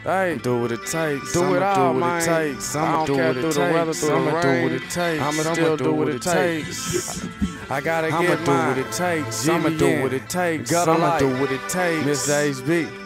Hey, do what it takes. Do it all, man. I'ma do what it takes. I'ma do what it takes. I'ma still do what it takes. I gotta get I'ma do mine. what it takes. I'ma G.B.N. do what it takes. I'ma do what it takes. Mr. H.B.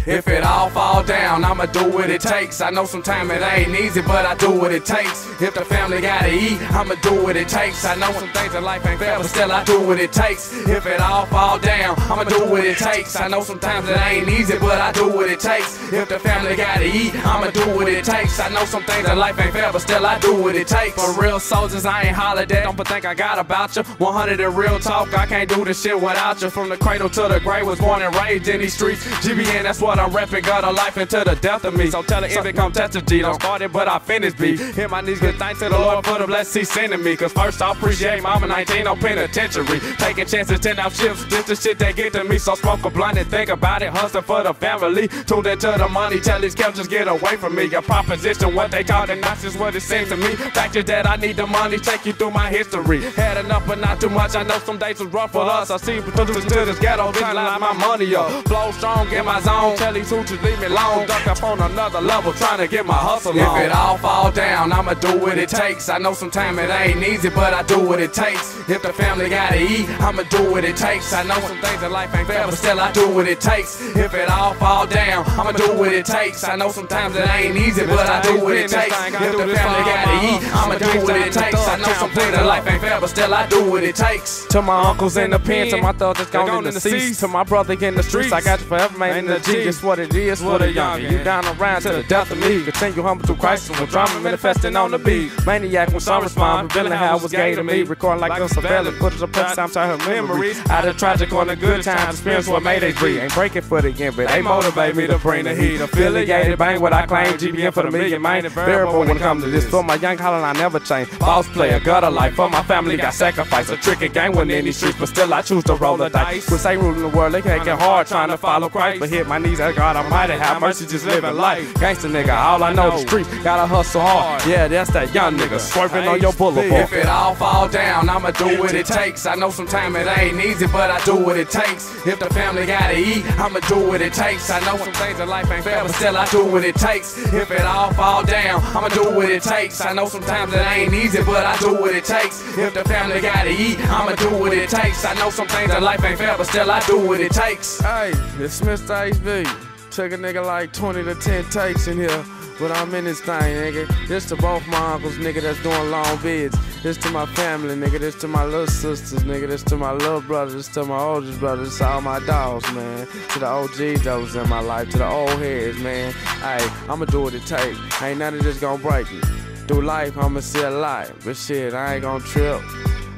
If it all fall down, I'ma do what it takes. I know sometimes it ain't easy, but I do what it takes. If the family gotta eat, I'ma do what it takes. I know some things in life ain't fair, but still I do what it takes. If it all fall down, I'ma do what it takes. I know sometimes it ain't easy, but I do what it takes. If the family gotta eat, I'ma do what it takes. I know some things in life ain't fair, but still I do what it takes. For real soldiers, I ain't holiday. Don't think I got about you. 100 in real talk, I can't do this shit without you. From the cradle to the grave, was born and raised in these streets. G.B.N, that's what I'm repping. Got a life into the death of me. So tell it if it come test of G. Don't start it, but I finish B. Hit my knees, give thanks to the Lord for the blessings He's sending me. Cause first I appreciate mama 19 on penitentiary. Taking chances, 10 out shifts. This the shit they get to me. So smoke a blunt and think about it. Hustling for the family. Tuned into the money. Tell these kept just get away from me. Your proposition, what they call it, not just what it seems to me. Fact is that I need the money. Take you through my history. Had enough, but not too much. I know some days was rough for us. I see producers to this ghetto. Trying to line my money up. Flow strong in my zone. Tell these hoochers leave me alone. Duck up on another level. Trying to get my hustle on. If it all fall down, I'ma do what it takes. I know sometimes it ain't easy, but I do what it takes. If the family gotta eat, I'ma do what it takes. I know some things in life ain't fair, but still I do what it takes. If it all fall down, I'ma do what it takes. I know sometimes it ain't easy, but I do what it takes. If the family gotta eat, I'ma do what it takes. I know some things in life ain't fair, but still I do what it takes. To my uncles in the pen, to my thugs that's gone in the seas, to my brother in the streets, I got you forever, man, in the G. It's what it is for the young. You down around to the death of me. Continue humble through crisis with drama manifesting on the beat. Maniac when some respond, revealing how it was gay to me. Recording like a surveillance, footage of place time to her memories. Out of tragic on the good times, experience what made it breathe. Ain't breaking for the end, but they motivate me to bring the heat. Affiliated, bang what I claim. G.B.N for the million, man. Variable when it comes to this. For my young Holland, I never change. Boss player, gutter life. For my family, got sacrifice. A tricky gang when in these streets, but still I choose to roll the dice. With say ruling the world, they can't get hard trying to follow Christ. But hit my knees, at God Almighty, have mercy, just living life. Gangsta nigga, all I know the street, gotta hustle hard. Yeah, that's that young nigga, swerving on your boulevard. If it all fall down, I'ma do what it takes. I know sometimes it ain't easy, but I do what it takes. If the family gotta eat, I'ma do what it takes. I know some things in life ain't fair, but still I do what it takes. If it all fall down, I'ma do what it takes. I know sometimes it ain't easy, but I do what it takes. If the family gotta eat, I'ma do what it takes. I know some things in life ain't fair, but still I do what it takes. Hey, it's Mr. H.B. Took a nigga like 20 to 10 takes in here, but I'm in this thing, nigga. This to both my uncles, nigga, that's doing long vids. This to my family, nigga. This to my little sisters, nigga. This to my little brothers. This to my oldest brothers. This to all my dogs, man. To the OGs that was in my life. To the old heads, man. Hey, I'ma do what it takes. Ain't none of this gonna break me. Through life, I'ma see a lot. But shit, I ain't gonna trip.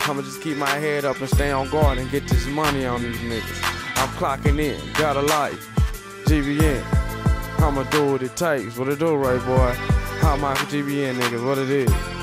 I'ma just keep my head up and stay on guard and get this money on these niggas. I'm clocking in. Got a life. G.B.N. I'ma do what it takes. What it do, right, boy? How Michael G.B.N. niggas, what it is.